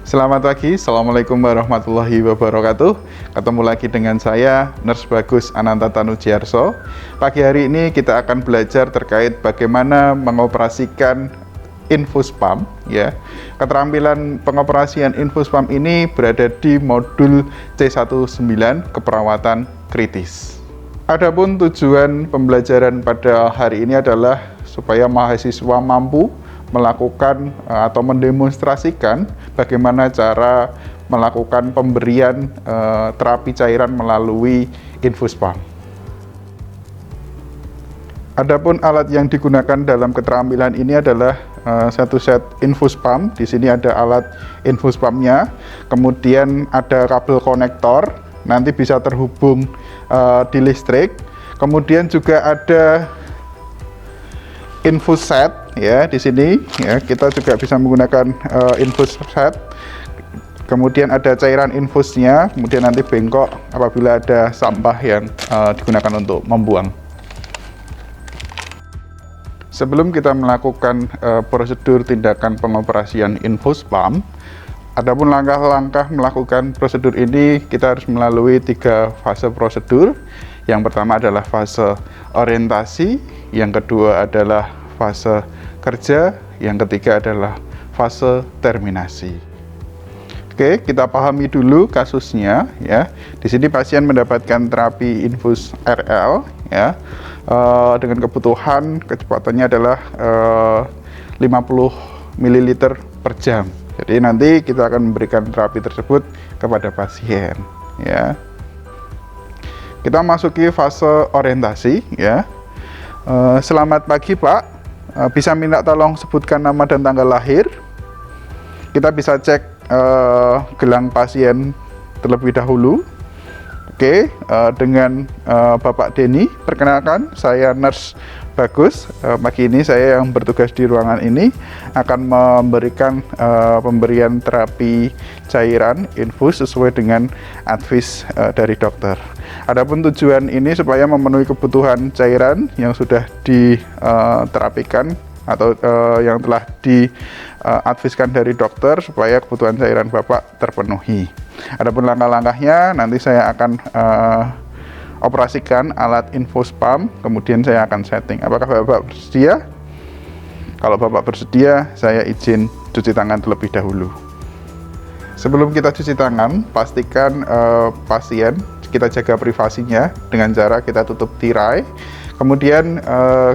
Selamat pagi, Assalamualaikum warahmatullahi wabarakatuh. Ketemu lagi dengan saya, Nurse Bagus Ananta Tanujiarso. Pagi hari ini kita akan belajar terkait bagaimana mengoperasikan infus pump. Ya, keterampilan pengoperasian infus pump ini berada di modul C19 keperawatan kritis. Adapun tujuan pembelajaran pada hari ini adalah supaya mahasiswa mampu melakukan atau mendemonstrasikan bagaimana cara melakukan pemberian terapi cairan melalui infus pump. Adapun alat yang digunakan dalam keterampilan ini adalah satu set infus pump. Di sini ada alat infus pumpnya, kemudian ada kabel konektor, nanti bisa terhubung di listrik. Kemudian juga ada infus set, ya di sini ya kita juga bisa menggunakan infus set. Kemudian ada cairan infusnya, kemudian nanti bengkok apabila ada sampah yang digunakan untuk membuang. Sebelum kita melakukan prosedur tindakan pengoperasian infus pump, adapun langkah-langkah melakukan prosedur ini kita harus melalui 3 fase prosedur. Yang pertama adalah fase orientasi, yang kedua adalah fase kerja, yang ketiga adalah fase terminasi. Oke, kita pahami dulu kasusnya ya. Di sini pasien mendapatkan terapi infus RL ya, dengan kebutuhan kecepatannya adalah 50 ml per jam. Jadi nanti kita akan memberikan terapi tersebut kepada pasien ya. Kita masuki fase orientasi ya. Selamat pagi Pak, bisa minta tolong sebutkan nama dan tanggal lahir. Kita bisa cek gelang pasien terlebih dahulu. Oke, dengan Bapak Denny, perkenalkan saya Nurse Bagus. Pagi ini saya yang bertugas di ruangan ini akan memberikan pemberian terapi cairan infus sesuai dengan advice dari dokter. Adapun tujuan ini supaya memenuhi kebutuhan cairan yang sudah diterapikan atau yang telah diadviskan dari dokter supaya kebutuhan cairan Bapak terpenuhi. Adapun langkah-langkahnya nanti saya akan operasikan alat infus pump, kemudian saya akan setting. Apakah Bapak bersedia? Kalau Bapak bersedia, saya izin cuci tangan terlebih dahulu. Sebelum kita cuci tangan, pastikan pasien kita jaga privasinya dengan cara kita tutup tirai. Kemudian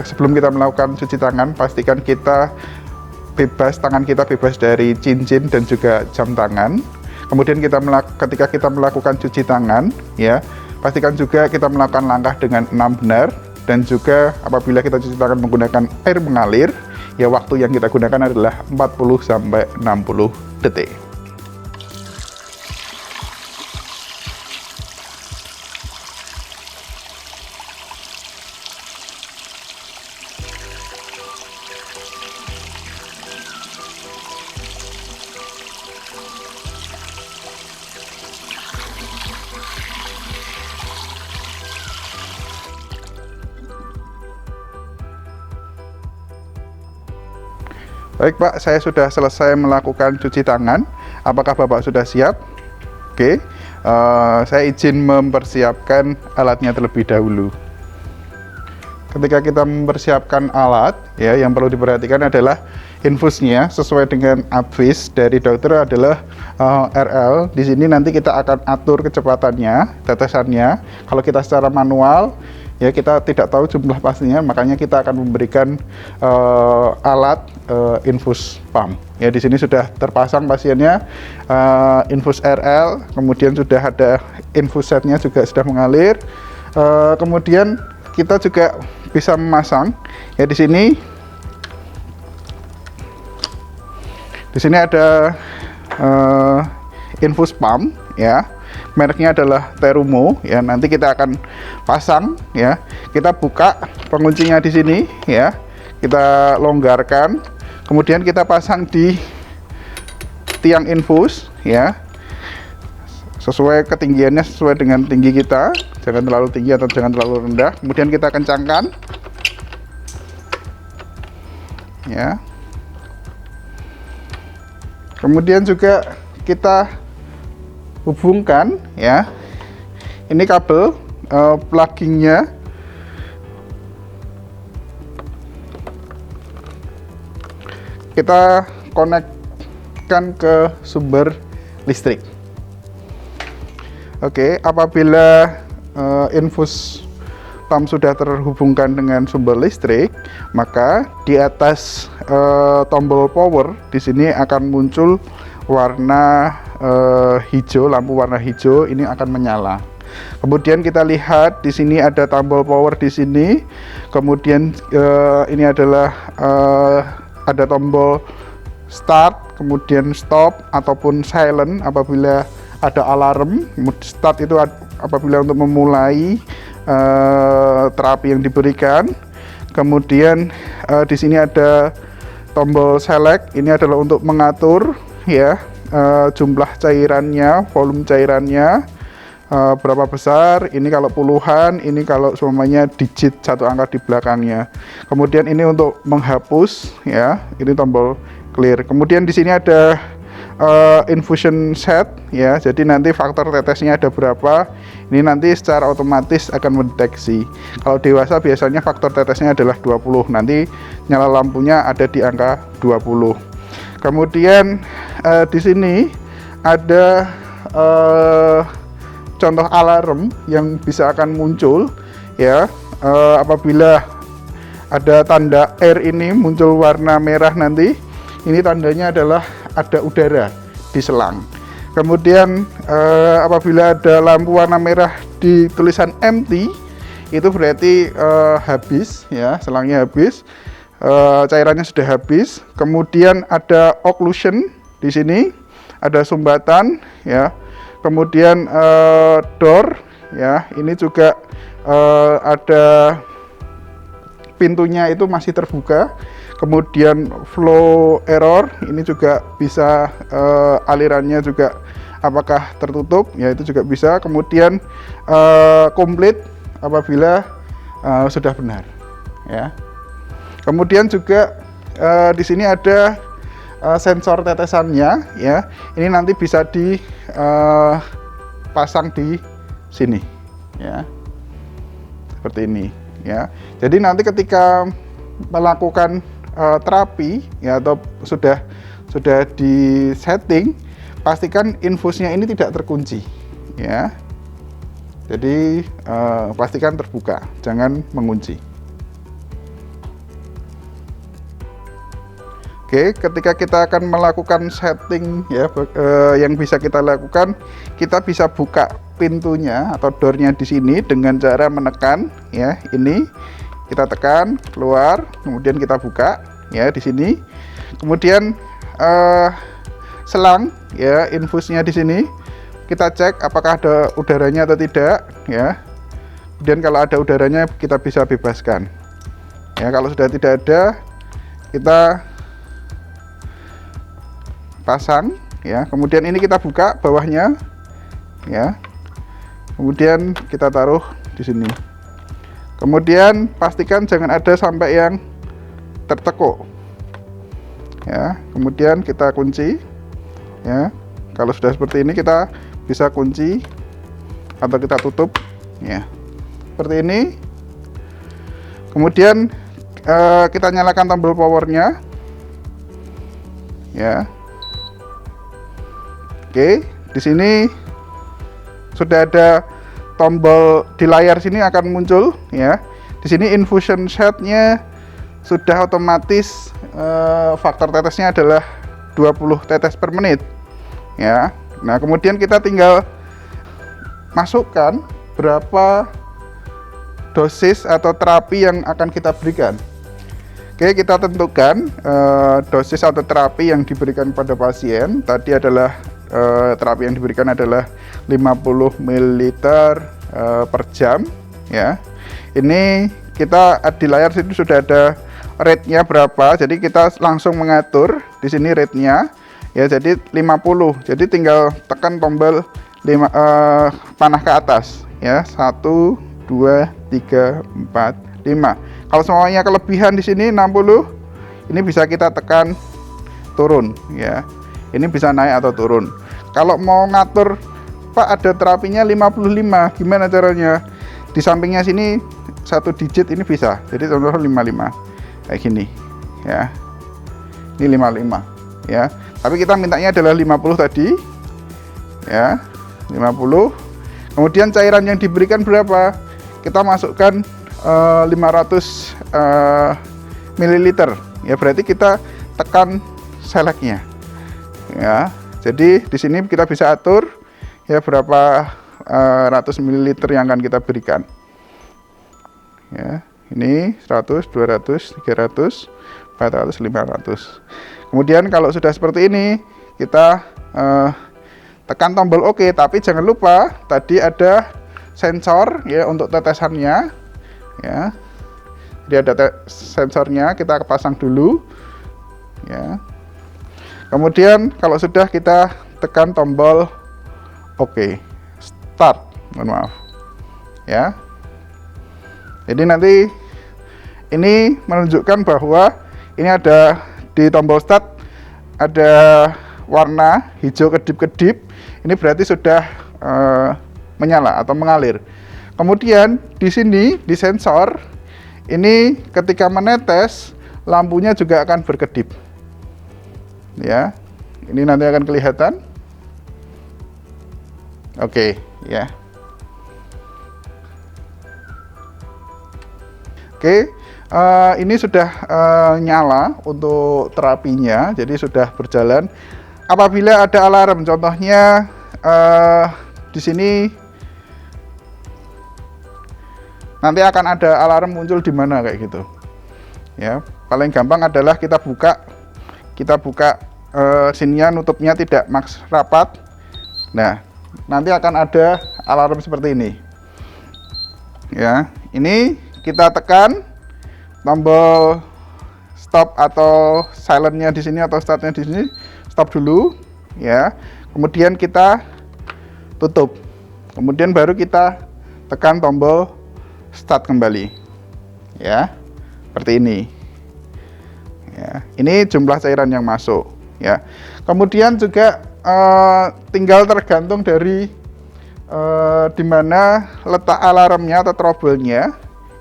sebelum kita melakukan cuci tangan, pastikan tangan kita bebas dari cincin dan juga jam tangan. Kemudian ketika kita melakukan cuci tangan, ya pastikan juga kita melakukan langkah dengan benar, dan juga apabila kita cuci tangan menggunakan air mengalir, ya waktu yang kita gunakan adalah 40-60 detik. Baik Pak, saya sudah selesai melakukan cuci tangan. Apakah Bapak sudah siap? Oke, saya izin mempersiapkan alatnya terlebih dahulu. Ketika kita mempersiapkan alat, ya yang perlu diperhatikan adalah infusnya sesuai dengan advice dari dokter adalah RL. Di sini nanti kita akan atur kecepatannya, tetesannya. Kalau kita secara manual, ya kita tidak tahu jumlah pastinya, makanya kita akan memberikan alat infus pump. Ya di sini sudah terpasang pasiennya infus RL, kemudian sudah ada infus setnya juga sudah mengalir. Kemudian kita juga bisa memasang. Ya di sini ada infus pump ya. Mereknya adalah Terumo ya. Nanti kita akan pasang ya. Kita buka penguncinya di sini ya. Kita longgarkan. Kemudian kita pasang di tiang infus ya. Sesuai ketinggiannya, sesuai dengan tinggi kita. Jangan terlalu tinggi atau jangan terlalu rendah. Kemudian kita kencangkan. Ya. Kemudian juga kita hubungkan ya. Ini kabel pluggingnya. Kita konekkan ke sumber listrik. Oke, apabila infus pump sudah terhubungkan dengan sumber listrik, maka di atas tombol power di sini akan muncul warna hijau, lampu warna hijau ini akan menyala. Kemudian kita lihat di sini ada tombol power di sini. Kemudian ini adalah ada tombol start, kemudian stop ataupun silent apabila ada alarm. Start itu apabila untuk memulai terapi yang diberikan. Kemudian di sini ada tombol select, ini adalah untuk mengatur ya jumlah cairannya, volume cairannya berapa besar. Ini kalau puluhan, ini kalau semuanya digit satu angka di belakangnya. Kemudian ini untuk menghapus ya, ini tombol clear. Kemudian di sini ada infusion set ya, jadi nanti faktor tetesnya ada berapa, ini nanti secara otomatis akan mendeteksi. Kalau dewasa biasanya faktor tetesnya adalah 20, nanti nyala lampunya ada di angka 20. Kemudian di sini ada contoh alarm yang bisa akan muncul ya, apabila ada tanda air ini muncul warna merah, nanti ini tandanya adalah ada udara di selang. Kemudian apabila ada lampu warna merah di tulisan empty, itu berarti habis ya, selangnya habis, cairannya sudah habis. Kemudian ada occlusion di sini, ada sumbatan ya. Kemudian door ya, ini juga ada pintunya itu masih terbuka. Kemudian flow error, ini juga bisa alirannya juga apakah tertutup ya, itu juga bisa. Kemudian complete apabila sudah benar ya. Kemudian juga di sini ada sensor tetesannya ya, ini nanti bisa dipasang di sini ya, seperti ini ya. Jadi nanti ketika melakukan terapi ya, atau sudah di setting, pastikan infusnya ini tidak terkunci ya. Jadi pastikan terbuka, jangan mengunci. Oke, ketika kita akan melakukan setting ya, yang bisa kita lakukan, kita bisa buka pintunya atau doornya di sini dengan cara menekan ya, ini kita tekan keluar, kemudian kita buka ya di sini. Kemudian selang ya, infusnya di sini kita cek apakah ada udaranya atau tidak ya. Kemudian kalau ada udaranya kita bisa bebaskan ya. Kalau sudah tidak ada, kita pasang ya. Kemudian ini kita buka bawahnya ya, kemudian kita taruh di sini. Kemudian pastikan jangan ada sampai yang tertekuk ya. Kemudian kita kunci ya. Kalau sudah seperti ini kita bisa kunci atau kita tutup ya, seperti ini. Kemudian kita nyalakan tombol powernya ya. Oke, di sini sudah ada tombol di layar sini akan muncul ya. Di sini infusion setnya sudah otomatis, faktor tetesnya adalah 20 tetes per menit ya. Nah, kemudian kita tinggal masukkan berapa dosis atau terapi yang akan kita berikan. Oke, kita tentukan dosis atau terapi yang diberikan pada pasien. Tadi adalah terapi yang diberikan adalah 50 ml per jam ya. Ini kita di layar situ sudah ada rate-nya berapa, jadi kita langsung mengatur di sini rate-nya ya, jadi 50. Jadi tinggal tekan tombol panah ke atas ya, 1 2 3 4 5. Kalau semuanya kelebihan di sini 60, ini bisa kita tekan turun ya. Ini bisa naik atau turun. Kalau mau ngatur, Pak ada terapinya 55, gimana caranya? Di sampingnya sini satu digit ini bisa, jadi contoh 55 kayak gini ya, ini 55 ya, tapi kita mintanya adalah 50 tadi ya, 50. Kemudian cairan yang diberikan berapa? Kita masukkan 500 ml ya, berarti kita tekan seleknya ya. Jadi di sini kita bisa atur ya berapa ratus ml yang akan kita berikan ya. Ini 100, 200, 300, 400, 500. Kemudian kalau sudah seperti ini, kita tekan tombol OK. Tapi jangan lupa tadi ada sensor ya untuk tetesannya ya. Jadi ada sensornya, kita pasang dulu ya. Kemudian kalau sudah, kita tekan tombol OK, start, mohon maaf ya. Jadi nanti ini menunjukkan bahwa ini ada di tombol start ada warna hijau kedip-kedip, ini berarti sudah menyala atau mengalir. Kemudian di sini di sensor ini ketika menetes lampunya juga akan berkedip ya. Ini nanti akan kelihatan. Oke ya. Oke, ini sudah nyala untuk terapinya, jadi sudah berjalan. Apabila ada alarm, contohnya di sini nanti akan ada alarm muncul di mana kayak gitu. Ya, paling gampang adalah kita buka sininya, nutupnya tidak maks rapat. Nah, nanti akan ada alarm seperti ini. Ya, ini kita tekan tombol stop atau silentnya di sini atau startnya di sini, stop dulu ya. Kemudian kita tutup. Kemudian baru kita tekan tombol start kembali. Ya. Seperti ini. Ya, ini jumlah cairan yang masuk ya. Kemudian juga tinggal tergantung dari di mana letak alarmnya atau trouble-nya.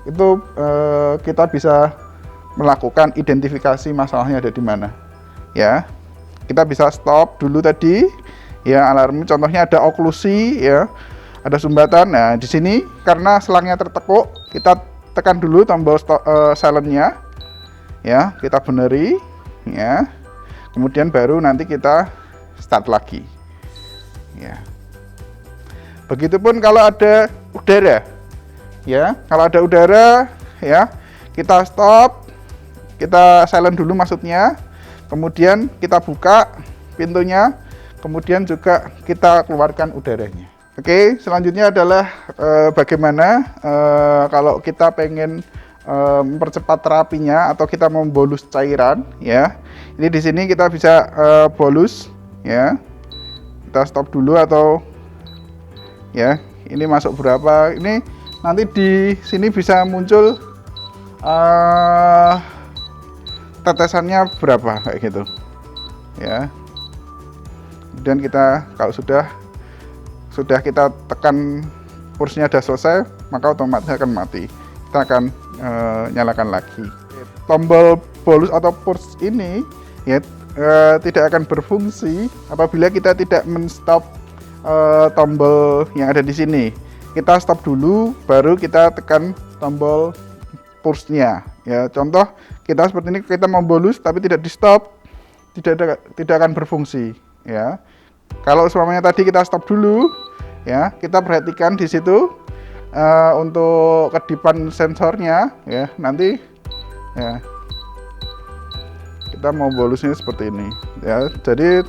Itu kita bisa melakukan identifikasi masalahnya ada di mana ya. Kita bisa stop dulu tadi ya, alarm contohnya ada oklusi ya, ada sumbatan. Nah di sini karena selangnya tertekuk, kita tekan dulu tombol silentnya ya, kita beneri ya, kemudian baru nanti kita start lagi ya. Begitupun kalau ada udara ya, kalau ada udara ya, kita stop, kita silent dulu maksudnya, kemudian kita buka pintunya, kemudian juga kita keluarkan udaranya. Oke, selanjutnya adalah bagaimana kalau kita pengen mempercepat terapinya atau kita membolus cairan ya. Ini di sini kita bisa bolus ya, kita stop dulu atau ya, ini masuk berapa, ini nanti di sini bisa muncul tetesannya berapa kayak gitu ya. Kemudian kita kalau sudah kita tekan pursnya sudah selesai, maka otomatis akan mati. Kita akan nyalakan lagi. Tombol bolus atau purs ini ya tidak akan berfungsi apabila kita tidak men-stop tombol yang ada di sini. Kita stop dulu, baru kita tekan tombol pursnya ya. Contoh kita seperti ini, kita mau bolus tapi tidak di stop, tidak akan berfungsi ya. Kalau semuanya tadi kita stop dulu ya, kita perhatikan di situ untuk kedipan sensornya ya, nanti ya kita mau bolusnya seperti ini ya. Jadi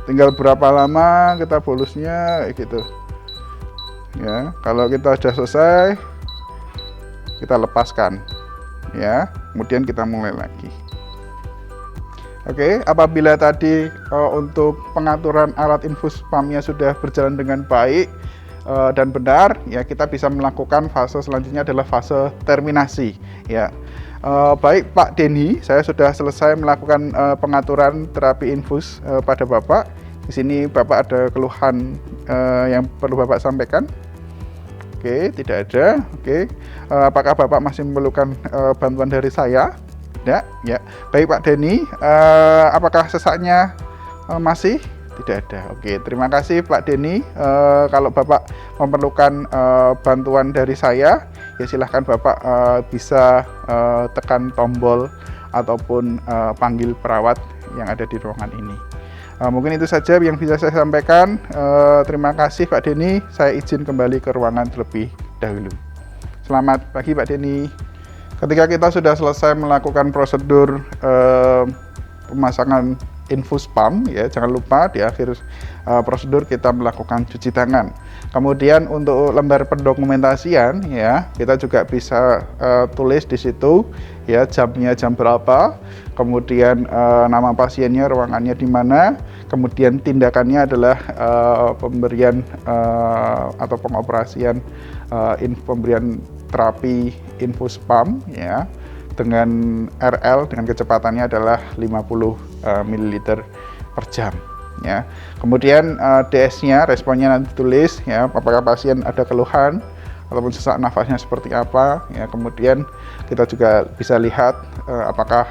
tinggal berapa lama kita bolusnya kayak gitu ya. Kalau kita sudah selesai, kita lepaskan ya, kemudian kita mulai lagi. Oke, apabila tadi untuk pengaturan alat infus pumpnya sudah berjalan dengan baik dan benar ya, kita bisa melakukan fase selanjutnya adalah fase terminasi ya. Baik Pak Denny, saya sudah selesai melakukan pengaturan terapi infus pada Bapak. Di sini Bapak ada keluhan yang perlu Bapak sampaikan? Oke, tidak ada. Oke, apakah Bapak masih memerlukan bantuan dari saya? Tidak, ya. Baik Pak Denny, apakah sesaknya masih? Tidak ada. Oke, terima kasih Pak Denny. Kalau Bapak memerlukan bantuan dari saya, ya silahkan Bapak bisa tekan tombol ataupun panggil perawat yang ada di ruangan ini. Mungkin itu saja yang bisa saya sampaikan. Terima kasih Pak Denny. Saya izin kembali ke ruangan terlebih dahulu. Selamat pagi Pak Denny. Ketika kita sudah selesai melakukan prosedur pemasangan infus pump, ya jangan lupa di akhir prosedur kita melakukan cuci tangan. Kemudian untuk lembar pendokumentasian, ya kita juga bisa tulis di situ, ya jamnya jam berapa, kemudian nama pasiennya, ruangannya di mana, kemudian tindakannya adalah pemberian atau pengoperasian pemberian terapi infus pump, ya dengan RL dengan kecepatannya adalah 50 ml per jam, ya. Kemudian DS-nya, responnya nanti tulis, ya, apakah pasien ada keluhan ataupun sesak nafasnya seperti apa, ya. Kemudian kita juga bisa lihat apakah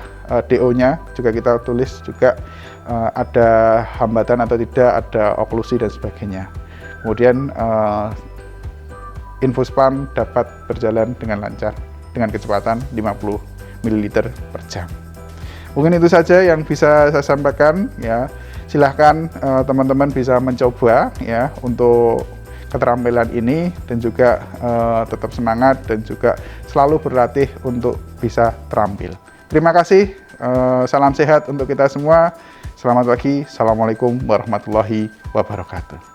DO-nya juga kita tulis juga ada hambatan atau tidak, ada oklusi dan sebagainya. Kemudian infus pump dapat berjalan dengan lancar dengan kecepatan 50 ml per jam. Mungkin itu saja yang bisa saya sampaikan, ya. Silahkan teman-teman bisa mencoba, ya, untuk keterampilan ini dan juga tetap semangat dan juga selalu berlatih untuk bisa terampil. Terima kasih, salam sehat untuk kita semua. Selamat pagi, assalamualaikum warahmatullahi wabarakatuh.